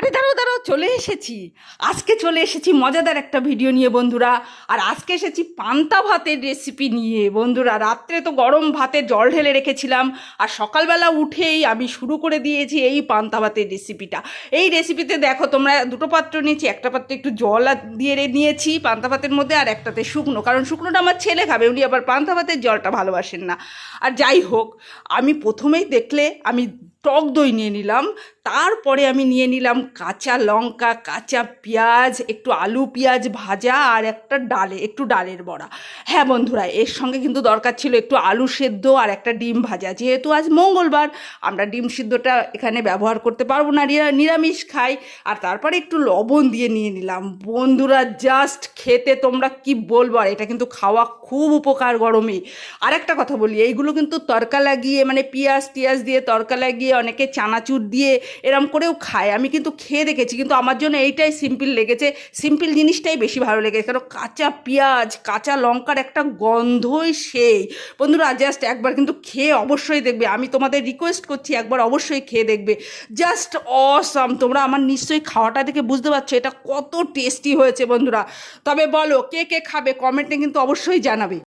আরে দাঁড়াও দাঁড়াও, চলে এসেছি। আজকে চলে এসেছি মজাদার একটা ভিডিও নিয়ে বন্ধুরা। আর আজকে এসেছি পান্তা ভাতের রেসিপি নিয়ে বন্ধুরা। রাত্রে তো গরম ভাতে জল ঢেলে রেখেছিলাম, আর সকালবেলা উঠেই আমি শুরু করে দিয়েছি এই পান্তা ভাতের রেসিপিটা। এই রেসিপিতে দেখো তোমরা, দুটো পাত্র নিয়েছি, একটা পাত্রে একটু জল দিয়ে নিয়েছি পান্তা ভাতের মধ্যে, আর একটাতে শুকনো, কারণ শুকনোটা আমার ছেলে খাবে, উনি আবার পান্তা ভাতের জলটা ভালোবাসেন না। আর যাই হোক, আমি প্রথমেই দেখলে আমি টক দই নিয়ে নিলাম, তারপরে আমি নিয়ে নিলাম কাঁচা লঙ্কা, কাঁচা পেঁয়াজ, একটু আলু পেঁয়াজ ভাজা, আর একটু ডালের বড়া। হ্যাঁ বন্ধুরা, এর সঙ্গে কিন্তু দরকার ছিল একটু আলু সেদ্ধ আর একটা ডিম ভাজা। যেহেতু আজ মঙ্গলবার, আমরা ডিম সিদ্ধটা এখানে ব্যবহার করতে পারবো না, নিরামিষ খাই। আর তারপরে একটু লবণ দিয়ে নিয়ে নিলাম বন্ধুরা। জাস্ট খেতে তোমরা কি বলবো, আর এটা কিন্তু খাওয়া খুব উপকার গরমে। আর একটা কথা বলি, এইগুলো কিন্তু তড়কা লাগিয়ে, মানে পেঁয়াজ টিয়াজ দিয়ে তড়কা লাগিয়ে, অনেকে চানাচুর দিয়ে এরম করেও খায়। আমি কিন্তু খেয়ে দেখেছি, কিন্তু আমার জন্য এইটাই সিম্পল লেগেছে, সিম্পল জিনিসটাই বেশি ভালো লেগেছে। কারণ কাঁচা পেঁয়াজ, কাঁচা লঙ্কার একটা গন্ধই সেই। বন্ধুরা জাস্ট একবার কিন্তু খেয়ে অবশ্যই দেখবে, আমি তোমাদের রিকোয়েস্ট করছি একবার অবশ্যই খেয়ে দেখবে। Just awesome. তোমরা আমার নিশ্চয়ই খাওয়াটা দেখে বুঝতে পারছো এটা কত টেস্টি হয়েছে বন্ধুরা। তবে বলো কে কে খাবে, কমেন্টে কিন্তু অবশ্যই জানাবে।